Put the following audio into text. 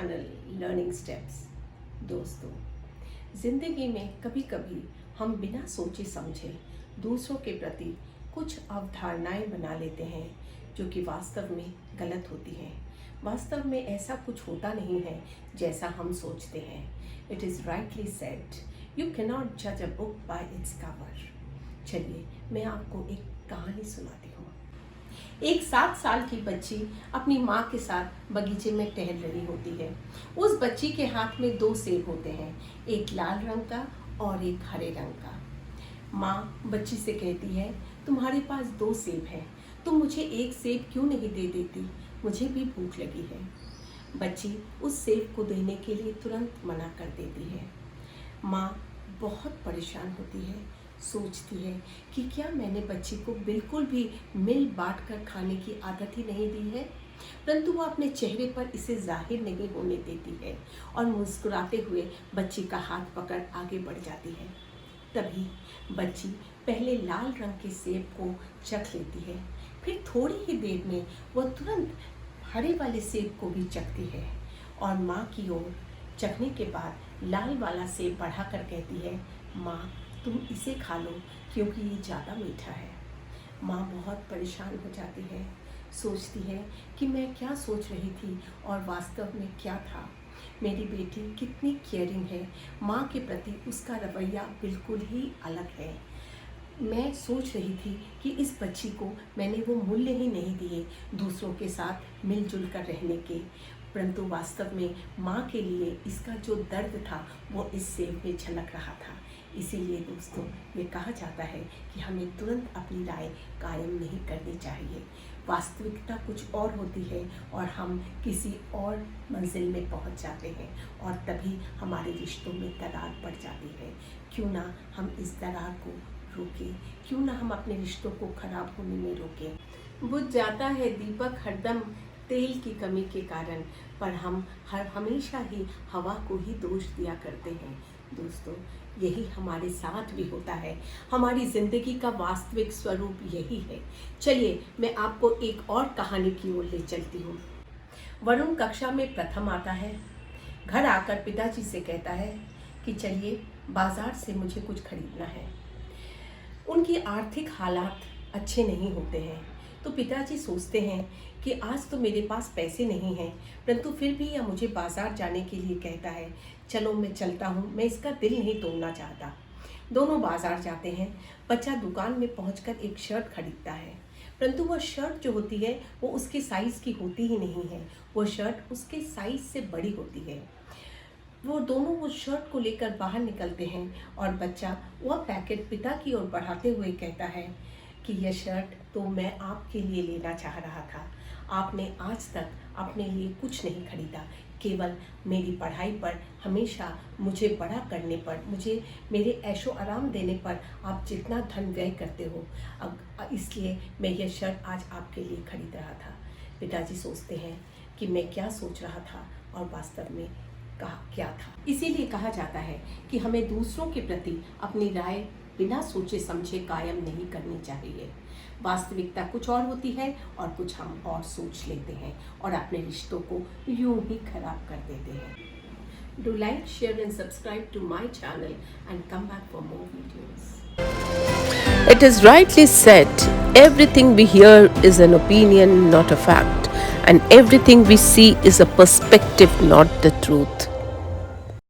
Channel learning steps. दोस्तों, ज़िंदगी में कभी कभी हम बिना सोचे समझे दूसरों के प्रति कुछ अवधारणाएं बना लेते हैं जो कि वास्तव में गलत होती हैं। वास्तव में ऐसा कुछ होता नहीं है जैसा हम सोचते हैं। It is rightly said, you cannot जज a book by its cover. चलिए मैं आपको एक कहानी सुनाती हूँ। एक 7 साल की बच्ची अपनी माँ के साथ बगीचे में टहल रही होती है। उस बच्ची के हाथ में 2 सेब होते हैं, एक लाल रंग का और एक हरे रंग का। माँ बच्ची से कहती है, तुम्हारे पास 2 सेब हैं, तुम मुझे एक सेब क्यों नहीं दे देती? मुझे भी भूख लगी है। बच्ची उस सेब को देने के लिए तुरंत मना कर देती है। माँ बहुत परेशान होती है, सोचती है कि क्या मैंने बच्ची को बिल्कुल भी मिल बांट कर खाने की आदत ही नहीं दी है, परंतु वो अपने चेहरे पर इसे जाहिर नहीं होने देती है और मुस्कुराते हुए बच्ची का हाथ पकड़ आगे बढ़ जाती है। तभी बच्ची पहले लाल रंग के सेब को चख लेती है, फिर थोड़ी ही देर में वह तुरंत हरे वाले सेब को भी चखती है और माँ की ओर चखने के बाद लाल वाला सेब बढ़ाकर कहती है, माँ तुम इसे खा लो क्योंकि ये ज़्यादा मीठा है। माँ बहुत परेशान हो जाती है, सोचती है कि मैं क्या सोच रही थी और वास्तव में क्या था। मेरी बेटी कितनी केयरिंग है, माँ के प्रति उसका रवैया बिल्कुल ही अलग है। मैं सोच रही थी कि इस बच्ची को मैंने वो मूल्य ही नहीं दिए दूसरों के साथ मिलजुल कर रहने के, परंतु वास्तव में माँ के लिए इसका जो दर्द था वो इस सेब में झलक रहा था। इसीलिए दोस्तों, ये कहा जाता है कि हमें तुरंत अपनी राय कायम नहीं करनी चाहिए। वास्तविकता कुछ और होती है और हम किसी और मंजिल में पहुंच जाते हैं और तभी हमारे रिश्तों में दरार पड़ जाती है। क्यों ना हम इस दरार को रोकें, क्यों ना हम अपने रिश्तों को खराब होने में रोकें। बुझ जाता है दीपक हरदम तेल की कमी के कारण, पर हम हमेशा ही हवा को ही दोष दिया करते हैं। दोस्तों, यही हमारे साथ भी होता है। हमारी ज़िंदगी का वास्तविक स्वरूप यही है। चलिए मैं आपको एक और कहानी की ओर ले चलती हूँ। वरुण कक्षा में प्रथम आता है। घर आकर पिताजी से कहता है कि चलिए बाजार से मुझे कुछ खरीदना है। उनकी आर्थिक हालात अच्छे नहीं होते हैं, तो पिताजी सोचते हैं कि आज तो मेरे पास पैसे नहीं हैं, परंतु फिर भी यह मुझे बाज़ार जाने के लिए कहता है, चलो मैं चलता हूँ, मैं इसका दिल नहीं तोड़ना चाहता। दोनों बाज़ार जाते हैं। बच्चा दुकान में पहुंचकर एक शर्ट खरीदता है, परंतु वह शर्ट जो होती है वो उसके साइज़ की होती ही नहीं है। वो शर्ट उसके साइज़ से बड़ी होती है। वो दोनों वो शर्ट को लेकर बाहर निकलते हैं और बच्चा वह पैकेट पिता की ओर बढ़ाते हुए कहता है कि यह शर्ट तो मैं आपके लिए लेना चाह रहा था। आपने आज तक अपने लिए कुछ नहीं खरीदा, केवल मेरी पढ़ाई पर हमेशा मुझे बड़ा करने पर, मुझे मेरे ऐशो आराम देने पर आप जितना धन व्यय करते हो, अब इसलिए मैं यह शर्ट आज आपके लिए खरीद रहा था। पिताजी सोचते हैं कि मैं क्या सोच रहा था और वास्तव में क्या था। इसीलिए कहा जाता है कि हमें दूसरों के प्रति अपनी राय बिना सोचे समझे कायम नहीं करनी चाहिए। वास्तविकता कुछ और होती है और कुछ हम और सोच लेते हैं और अपने रिश्तों को यूं ही खराब कर देते हैं। Do like, share and subscribe to my channel and come back for more videos. It is rightly said, everything we hear is an opinion, not a fact, and everything we see is a perspective, not the truth.